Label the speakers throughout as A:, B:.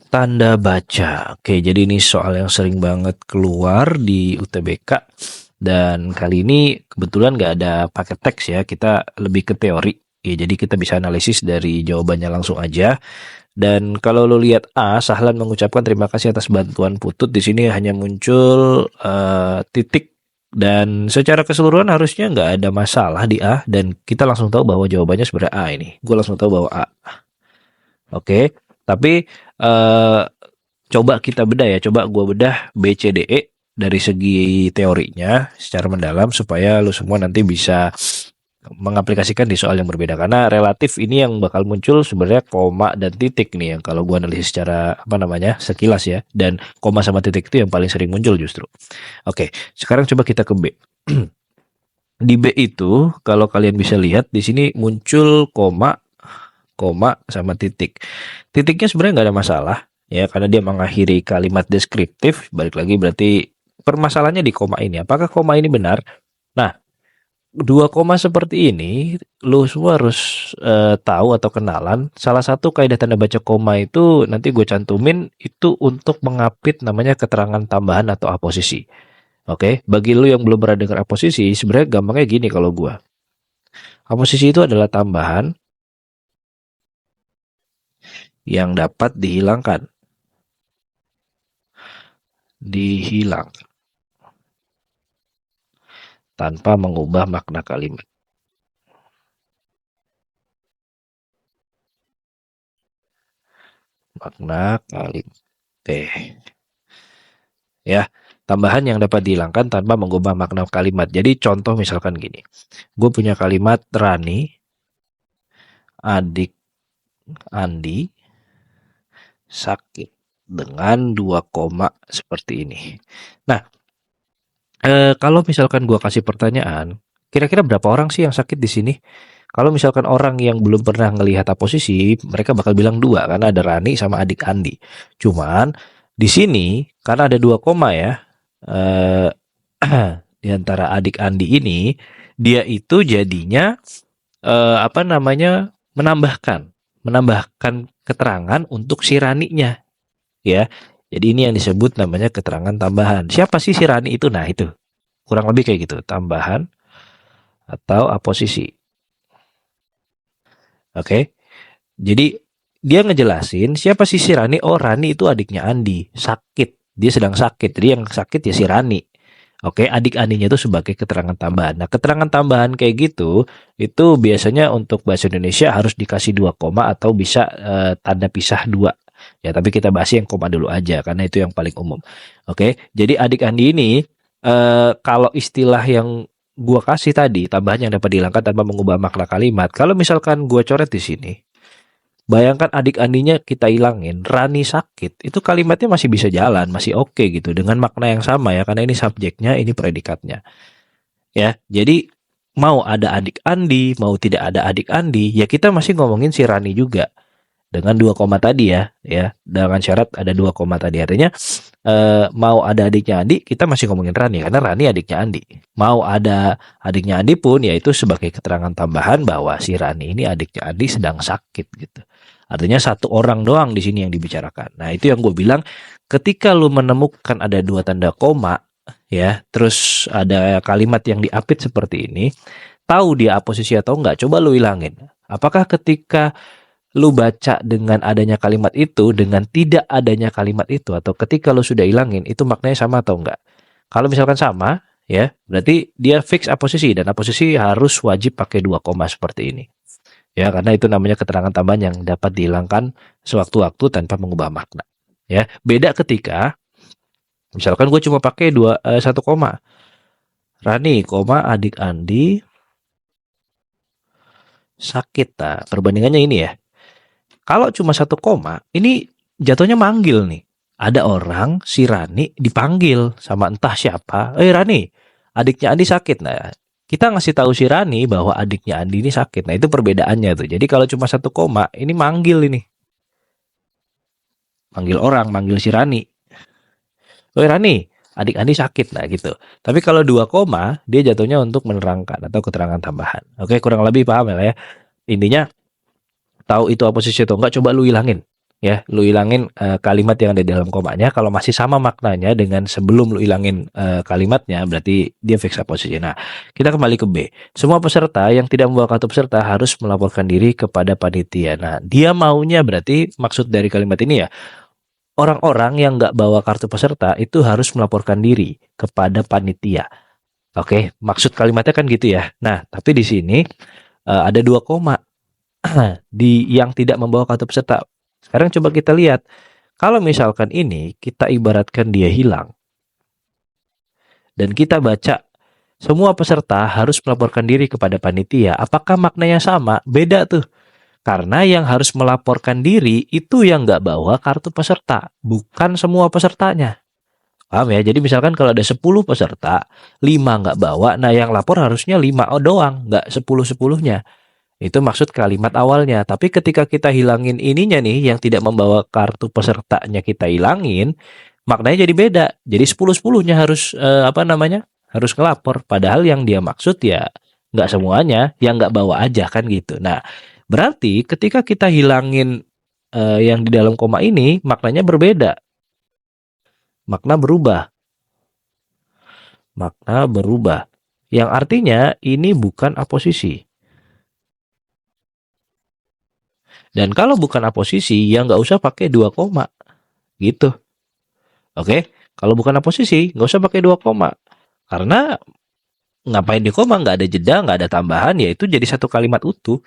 A: Tanda baca. Oke, jadi ini soal yang sering banget keluar di UTBK. Dan kali ini kebetulan nggak ada pakai teks ya, kita lebih ke teori. Ya, jadi kita bisa analisis dari jawabannya langsung aja. Dan kalau lo lihat A, Sahlan mengucapkan terima kasih atas bantuan Putut. Di sini hanya muncul titik. Dan secara keseluruhan harusnya nggak ada masalah di A. Dan kita langsung tahu bahwa jawabannya sebenarnya A ini. Gue langsung tahu bahwa A. Oke, tapi coba kita bedah ya, coba gua bedah B, C, D, E dari segi teorinya secara mendalam supaya lu semua nanti bisa mengaplikasikan di soal yang berbeda, karena relatif ini yang bakal muncul sebenarnya koma dan titik nih yang kalau gua analisis secara sekilas ya, dan koma sama titik itu yang paling sering muncul justru. Oke, sekarang coba kita ke B. Di B itu kalau kalian bisa lihat di sini muncul koma sama titik. Titiknya sebenarnya nggak ada masalah ya, karena dia mengakhiri kalimat deskriptif. Balik lagi berarti permasalahannya di koma ini. Apakah koma ini benar? Nah, dua koma seperti ini lu semua harus tahu atau kenalan. Salah satu kaidah tanda baca koma itu nanti gue cantumin itu untuk mengapit namanya keterangan tambahan atau aposisi. Oke, bagi lu yang belum pernah dengar aposisi, sebenarnya gampangnya gini kalau gue. Aposisi itu adalah tambahan yang dapat dihilangkan. Tanpa mengubah makna kalimat. Makna kalimat. Ya, tambahan yang dapat dihilangkan tanpa mengubah makna kalimat. Jadi contoh misalkan gini. Gue punya kalimat Rani, adik Andi, sakit. Dengan 2 koma seperti ini. Nah, kalau misalkan gue kasih pertanyaan, kira-kira berapa orang sih yang sakit di sini? Kalau misalkan orang yang belum pernah ngelihat aposisi, mereka bakal bilang 2 karena ada Rani sama adik Andi. Cuman di sini karena ada 2 koma ya, di antara adik Andi ini, dia itu jadinya menambahkan keterangan untuk si Raninya ya. Jadi ini yang disebut namanya keterangan tambahan. Siapa sih si Rani itu? Nah, itu kurang lebih kayak gitu, tambahan atau aposisi. Oke. Jadi dia ngejelasin siapa sih si Rani? Oh, Rani itu adiknya Andi, sakit. Dia sedang sakit. Jadi yang sakit ya si Rani. Oke, adik Andinya itu sebagai keterangan tambahan. Nah, keterangan tambahan kayak gitu, itu biasanya untuk bahasa Indonesia harus dikasih 2 koma atau bisa tanda pisah 2. Ya, tapi kita bahas yang koma dulu aja, karena itu yang paling umum. Oke, jadi adik Andi ini, kalau istilah yang gua kasih tadi, tambahan yang dapat dihilangkan tanpa mengubah makna kalimat. Kalau misalkan gua coret di sini, bayangkan adik Andinya kita hilangin, Rani sakit, itu kalimatnya masih bisa jalan, masih oke gitu, dengan makna yang sama ya, karena ini subjeknya, ini predikatnya. Ya, jadi mau ada adik Andi, mau tidak ada adik Andi, ya kita masih ngomongin si Rani juga. Dengan 2 koma tadi ya, dengan syarat ada 2 koma tadi. Artinya mau ada adiknya Andi, kita masih ngomongin Rani, karena Rani adiknya Andi. Mau ada adiknya Andi pun, yaitu sebagai keterangan tambahan bahwa si Rani ini adiknya Andi sedang sakit gitu. Artinya satu orang doang di sini yang dibicarakan. Nah, itu yang gue bilang, ketika lu menemukan ada 2 tanda koma, ya, terus ada kalimat yang diapit seperti ini, tahu dia aposisi atau enggak, coba lu hilangin. Apakah ketika lu baca dengan adanya kalimat itu, dengan tidak adanya kalimat itu, atau ketika lu sudah hilangin, itu maknanya sama atau enggak? Kalau misalkan sama, ya, berarti dia fix aposisi, dan aposisi harus wajib pakai 2 koma seperti ini. Ya, karena itu namanya keterangan tambahan yang dapat dihilangkan sewaktu-waktu tanpa mengubah makna. Ya, beda ketika misalkan gue cuma pakai 1 koma. Rani, koma adik Andi sakit. Nah, perbandingannya ini ya. Kalau cuma 1 koma, ini jatuhnya manggil nih. Ada orang, si Rani dipanggil sama entah siapa. Rani, adiknya Andi sakit. Nah, kita ngasih tahu si Rani bahwa adiknya Andi ini sakit. Nah, itu perbedaannya tuh. Jadi kalau cuma 1 koma, ini manggil ini. Manggil orang, manggil si Rani. Rani, adik Andi sakit. Nah, gitu. Tapi kalau 2 koma, dia jatuhnya untuk menerangkan atau keterangan tambahan. Oke, kurang lebih paham ya. Intinya, tahu itu aposisi atau enggak, coba lu hilangin. ya, lu hilangin kalimat yang ada di dalam komanya. Kalau masih sama maknanya dengan sebelum lu hilangin kalimatnya, berarti dia fix posisi. Nah, kita kembali ke B. Semua peserta yang tidak membawa kartu peserta harus melaporkan diri kepada panitia. Nah, dia maunya berarti maksud dari kalimat ini ya, orang-orang yang nggak bawa kartu peserta itu harus melaporkan diri kepada panitia. Oke, maksud kalimatnya kan gitu ya. Nah, tapi di sini ada 2 koma di yang tidak membawa kartu peserta. Sekarang coba kita lihat, kalau misalkan ini kita ibaratkan dia hilang dan kita baca semua peserta harus melaporkan diri kepada panitia, apakah maknanya sama? Beda tuh. Karena yang harus melaporkan diri itu yang nggak bawa kartu peserta, bukan semua pesertanya. Paham ya? Jadi misalkan kalau ada 10 peserta, 5 nggak bawa, nah yang lapor harusnya 5 doang, nggak 10-10-nya. Itu maksud kalimat awalnya. Tapi ketika kita hilangin ininya nih, yang tidak membawa kartu pesertanya kita hilangin, maknanya jadi beda. Jadi 10-10-nya harus harus ngelapor. Padahal yang dia maksud ya nggak semuanya, yang nggak bawa aja kan gitu. Nah, berarti ketika kita hilangin yang di dalam koma ini, maknanya berbeda. Makna berubah. Makna berubah. Yang artinya ini bukan aposisi. Dan kalau bukan aposisi, ya nggak usah pakai 2 koma. Gitu. Oke? Kalau bukan aposisi, nggak usah pakai 2 koma. Karena ngapain di koma, nggak ada jeda, nggak ada tambahan, ya itu jadi satu kalimat utuh.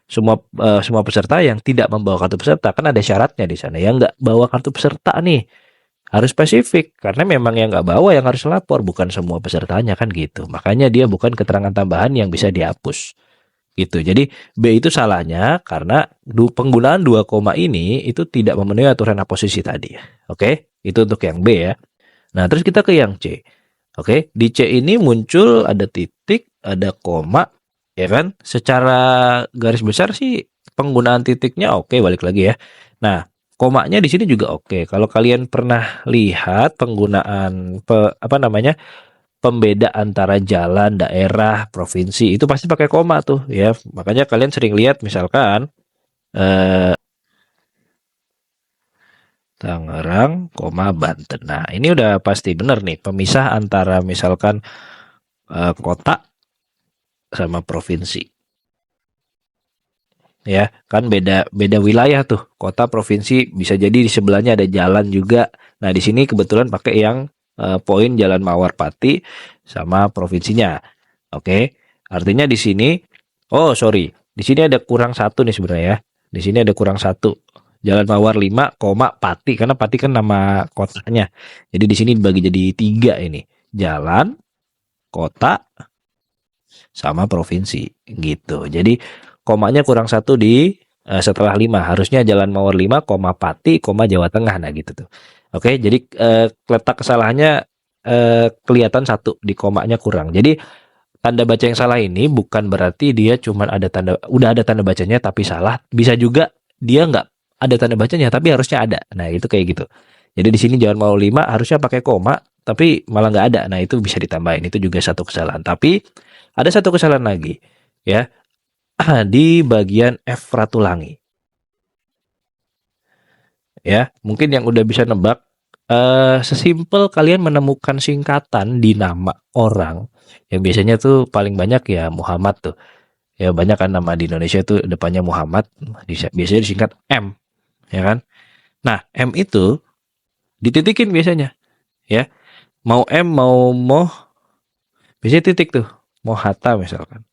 A: Semua peserta yang tidak membawa kartu peserta, kan ada syaratnya di sana. Yang nggak bawa kartu peserta nih, harus spesifik. Karena memang yang nggak bawa yang harus lapor, bukan semua pesertanya kan gitu. Makanya dia bukan keterangan tambahan yang bisa dihapus. Gitu. Jadi B itu salahnya karena penggunaan 2 koma ini itu tidak memenuhi aturan aposisi tadi. Oke, itu untuk yang B ya. Nah, terus kita ke yang C. Oke, di C ini muncul ada titik, ada koma, ya kan? Secara garis besar sih penggunaan titiknya oke, balik lagi ya. Nah, komanya di sini juga oke. Kalau kalian pernah lihat penggunaan pembeda antara jalan, daerah, provinsi itu pasti pakai koma tuh ya. Makanya kalian sering lihat misalkan eh, Tangerang, Banten. Nah, ini udah pasti benar nih pemisah antara misalkan kota sama provinsi. Ya, kan beda beda wilayah tuh. Kota, provinsi bisa jadi di sebelahnya ada jalan juga. Nah, di sini kebetulan pakai yang poin Jalan Mawar Pati sama provinsinya. Oke. Artinya di sini, oh sorry, di sini ada kurang satu nih sebenarnya ya. Di sini ada kurang satu. Jalan Mawar 5, Pati, karena Pati kan nama kotanya. Jadi di sini dibagi jadi 3 ini. Jalan, kota, sama provinsi gitu. Jadi komanya kurang satu di setelah 5. Harusnya Jalan Mawar 5, Pati, Jawa Tengah. Nah gitu tuh. Oke, jadi letak kesalahannya kelihatan satu di komanya kurang. Jadi tanda baca yang salah ini bukan berarti dia cuma udah ada tanda bacanya tapi salah. Bisa juga dia nggak ada tanda bacanya tapi harusnya ada. Nah itu kayak gitu. Jadi di sini Jalan Mawar 5 harusnya pakai koma tapi malah nggak ada. Nah itu bisa ditambahin. Itu juga satu kesalahan. Tapi ada satu kesalahan lagi ya di bagian F Ratulangi. Ya, mungkin yang udah bisa nebak, sesimpel kalian menemukan singkatan di nama orang, yang biasanya tuh paling banyak ya Muhammad tuh. Ya banyak kan nama di Indonesia tuh depannya Muhammad, biasanya disingkat M, ya kan? Nah, M itu dititikin biasanya, ya. Mau M, mau Moh, biasanya titik tuh. Mau Hatta misalkan.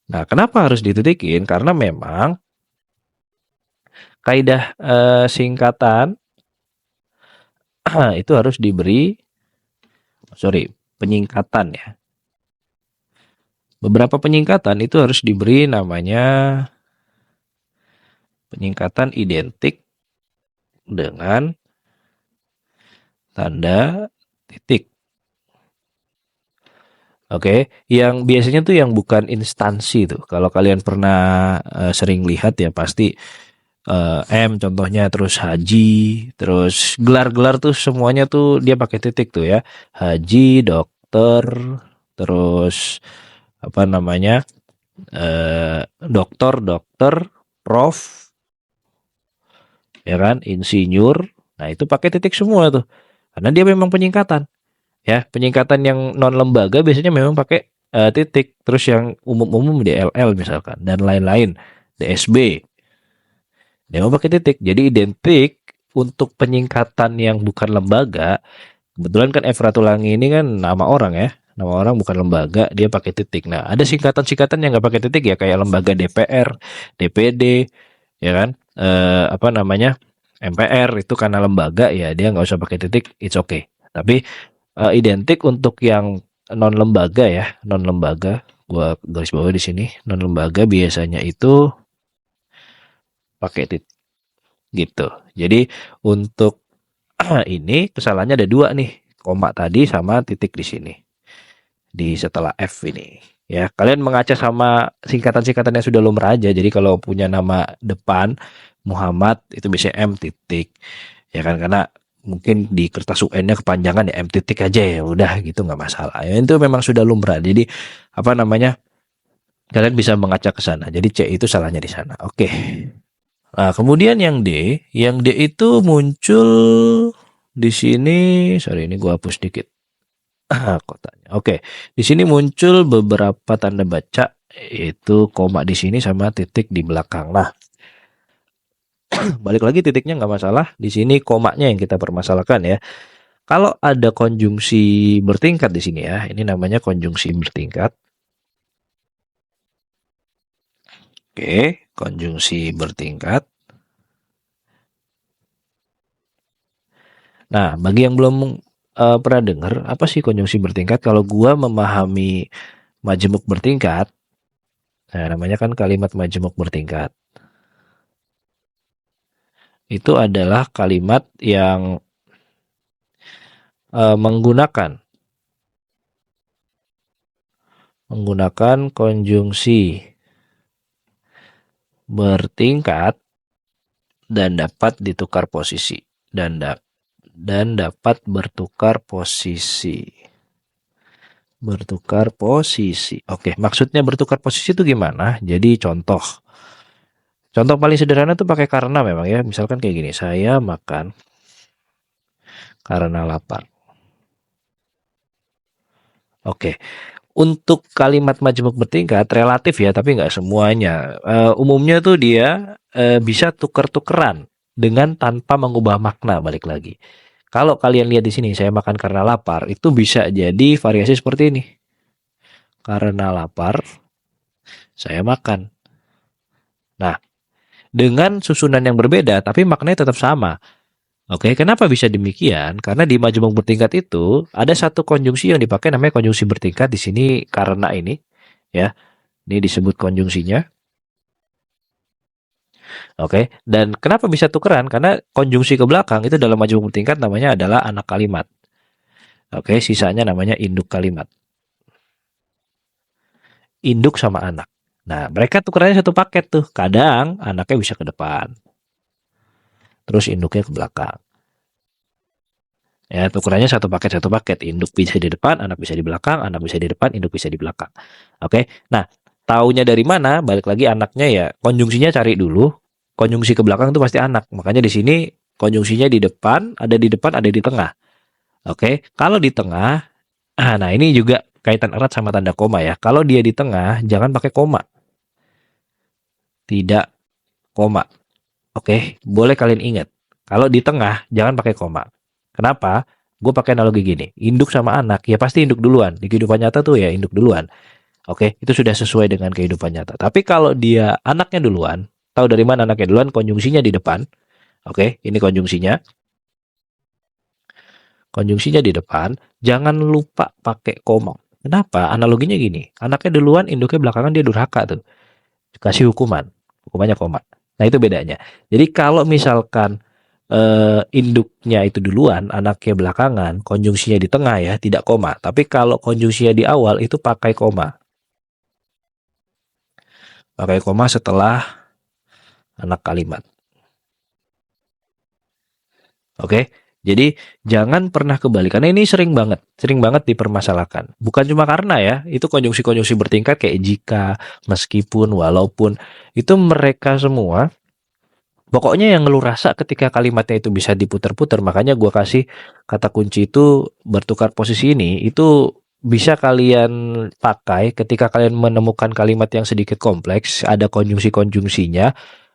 A: Nah, kenapa harus dititikin? Karena memang kaidah singkatan itu harus diberi penyingkatan ya. Beberapa penyingkatan itu harus diberi namanya penyingkatan identik dengan tanda titik. Oke, yang biasanya tuh yang bukan instansi tuh. Kalau kalian pernah sering lihat ya pasti M contohnya, terus Haji, terus gelar-gelar tuh semuanya tuh dia pakai titik tuh ya. Haji, dokter, terus dokter, prof, ya kan, insinyur. Nah, itu pakai titik semua tuh. Karena dia memang penyingkatan. Ya, penyingkatan yang non lembaga biasanya memang pakai titik. Terus yang umum-umum DLL misalkan dan lain-lain, DSB. Dia mau pakai titik. Jadi identik untuk penyingkatan yang bukan lembaga. Kebetulan kan Efratulangi ini kan nama orang ya. Nama orang bukan lembaga, dia pakai titik. Nah, ada singkatan-singkatan yang nggak pakai titik ya, kayak lembaga DPR, DPD, ya kan? Apa namanya? MPR itu karena lembaga ya, dia nggak usah pakai titik, it's okay. Tapi identik untuk yang non lembaga ya, non lembaga. Gua garis bawah di sini, non lembaga biasanya itu pakai titik gitu. Jadi untuk ini kesalahannya ada dua nih, koma tadi sama titik di sini. Di setelah F ini. Ya, kalian mengaca sama singkatan-singkatan yang sudah lumrah aja. Jadi kalau punya nama depan Muhammad itu biasanya M titik. Ya kan, karena mungkin di kertas UN-nya kepanjangan ya M titik aja, ya udah gitu nggak masalah. Ya, itu memang sudah lumrah. Jadi apa namanya? Kalian bisa mengaca ke sana. Jadi C itu salahnya di sana. Oke. Nah, kemudian yang D itu muncul di sini. Sorry, ini gua hapus dikit. Kotanya. Oke, di sini muncul beberapa tanda baca, yaitu koma di sini sama titik di belakang. Nah, balik lagi titiknya nggak masalah. Di sini komanya yang kita permasalahkan ya. Kalau ada konjungsi bertingkat di sini ya, ini namanya konjungsi bertingkat. Oke, konjungsi bertingkat. Nah, bagi yang belum pernah dengar apa sih konjungsi bertingkat? Kalau gua memahami majemuk bertingkat, nah namanya kan kalimat majemuk bertingkat. Itu adalah kalimat yang menggunakan konjungsi bertingkat dan dapat ditukar posisi dan dapat bertukar posisi. Bertukar posisi. Oke, maksudnya bertukar posisi itu gimana? Jadi contoh paling sederhana tuh pakai karena memang ya. Misalkan kayak gini, saya makan karena lapar. Oke, untuk kalimat majemuk bertingkat relatif ya, tapi nggak semuanya. Umumnya tuh dia bisa tuker-tukeran dengan tanpa mengubah makna. Balik lagi. Kalau kalian lihat di sini, saya makan karena lapar, itu bisa jadi variasi seperti ini. Karena lapar, saya makan. Nah, dengan susunan yang berbeda, tapi maknanya tetap sama. Oke, kenapa bisa demikian? Karena di majemuk bertingkat itu ada satu konjungsi yang dipakai namanya konjungsi bertingkat. Di sini karena ini, ya, ini disebut konjungsinya. Oke, dan kenapa bisa tukeran? Karena konjungsi ke belakang itu dalam majemuk bertingkat namanya adalah anak kalimat. Oke, sisanya namanya induk kalimat. Induk sama anak. Nah, mereka tukerannya satu paket tuh. Kadang anaknya bisa ke depan. Terus induknya ke belakang. Ya, tukerannya satu paket. Induk bisa di depan, anak bisa di belakang, anak bisa di depan, induk bisa di belakang. Oke. Nah, taunya dari mana? Balik lagi anaknya ya, konjungsinya cari dulu. Konjungsi ke belakang itu pasti anak. Makanya di sini konjungsinya di depan, ada di tengah. Oke. Kalau di tengah, nah ini juga kaitan erat sama tanda koma ya. Kalau dia di tengah, jangan pakai koma. Tidak koma. Oke, boleh kalian ingat. Kalau di tengah, jangan pakai koma. Kenapa? Gue pakai analogi gini. Induk sama anak, ya pasti induk duluan. Di kehidupan nyata tuh ya induk duluan. Oke, itu sudah sesuai dengan kehidupan nyata. Tapi kalau dia anaknya duluan, tahu dari mana anaknya duluan? Konjungsinya di depan. Oke, ini konjungsinya. Konjungsinya di depan. Jangan lupa pakai koma. Kenapa? Analoginya gini. Anaknya duluan, induknya belakangan, dia durhaka tuh. Kasih hukuman. Hukumannya koma. Nah, itu bedanya. Jadi kalau misalkan induknya itu duluan, anaknya belakangan, konjungsinya di tengah ya, tidak koma. Tapi kalau konjungsinya di awal itu pakai koma. Pakai koma setelah anak kalimat. Oke. Jadi jangan pernah kebalik, karena ini sering banget dipermasalahkan. Bukan cuma karena ya, itu konjungsi-konjungsi bertingkat kayak jika, meskipun, walaupun, itu mereka semua Pokoknya yang lu rasa ketika kalimatnya itu bisa diputar-putar, makanya gua kasih kata kunci itu bertukar posisi ini, itu bisa kalian pakai ketika kalian menemukan kalimat yang sedikit kompleks, ada konjungsi-konjungsinya,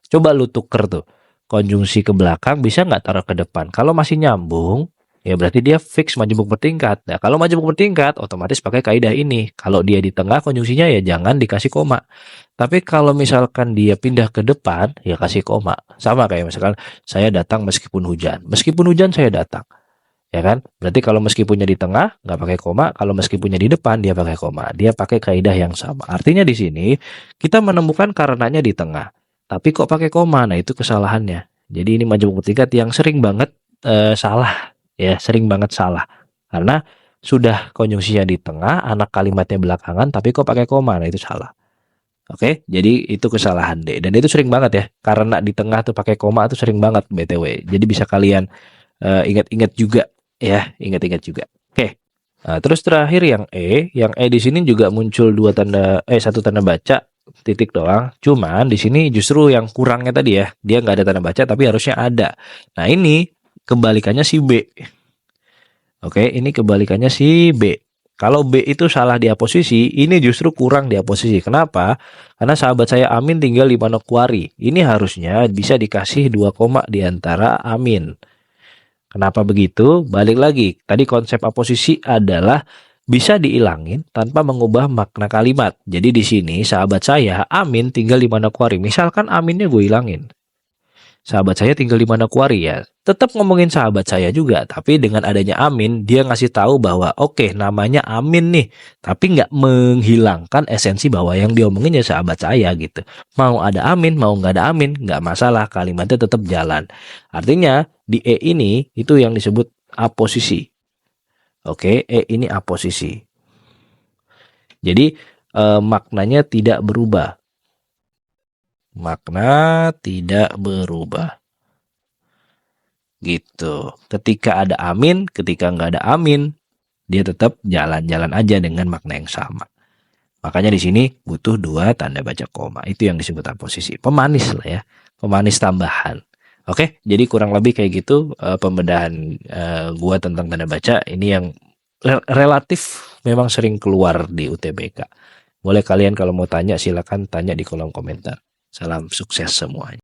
A: coba lu tuker tuh. Konjungsi ke belakang bisa nggak taruh ke depan. Kalau masih nyambung, ya berarti dia fix majemuk bertingkat. Nah, kalau majemuk bertingkat, otomatis pakai kaidah ini. Kalau dia di tengah konjungsinya ya jangan dikasih koma. Tapi kalau misalkan dia pindah ke depan, ya kasih koma. Sama kayak misalkan saya datang meskipun hujan. Meskipun hujan saya datang. Ya kan? Berarti kalau meskipunnya di tengah, nggak pakai koma. Kalau meskipunnya di depan, dia pakai koma. Dia pakai kaidah yang sama. Artinya di sini, kita menemukan karenanya di tengah. Tapi kok pakai koma? Nah, itu kesalahannya. Jadi ini majemuk bertingkat yang sering banget salah. Ya, sering banget salah. Karena sudah konjungsinya di tengah, anak kalimatnya belakangan, tapi kok pakai koma? Nah, itu salah. Oke, jadi itu kesalahan D. Dan itu sering banget ya, karena di tengah tuh pakai koma tuh sering banget BTW. Jadi bisa kalian ingat-ingat juga ya, ingat-ingat juga. Oke. Nah, terus terakhir yang E, di sini juga muncul satu tanda baca titik doang. Cuman di sini justru yang kurangnya tadi ya, dia nggak ada tanda baca tapi harusnya ada. Nah, ini kebalikannya si B. Oke, ini kebalikannya si B. Kalau B itu salah di aposisi, ini justru kurang di aposisi. Kenapa? Karena sahabat saya Amin tinggal di Manokwari. Ini harusnya bisa dikasih 2 koma di antara Amin. Kenapa begitu? Balik lagi. Tadi konsep aposisi adalah bisa diilangin tanpa mengubah makna kalimat. Jadi di sini sahabat saya Amin tinggal di Manokwari. Misalkan Aminnya gue hilangin. Sahabat saya tinggal di Manokwari ya. Tetap ngomongin sahabat saya juga, tapi dengan adanya Amin, dia ngasih tahu bahwa oke, namanya Amin nih, tapi nggak menghilangkan esensi bahwa yang diomongin ya sahabat saya gitu. Mau ada Amin, mau nggak ada Amin, nggak masalah, kalimatnya tetap jalan. Artinya di E ini itu yang disebut aposisi. Oke, E ini aposisi. Jadi maknanya tidak berubah. Makna tidak berubah. Gitu. Ketika ada amin, ketika nggak ada amin, dia tetap jalan-jalan aja dengan makna yang sama. Makanya di sini butuh 2 tanda baca koma. Itu yang disebut aposisi. Pemanis lah ya. Pemanis tambahan. Oke, jadi kurang lebih kayak gitu pembedahan gua tentang tanda baca. Ini yang relatif memang sering keluar di UTBK. Boleh kalian kalau mau tanya silakan tanya di kolom komentar. Salam sukses semuanya.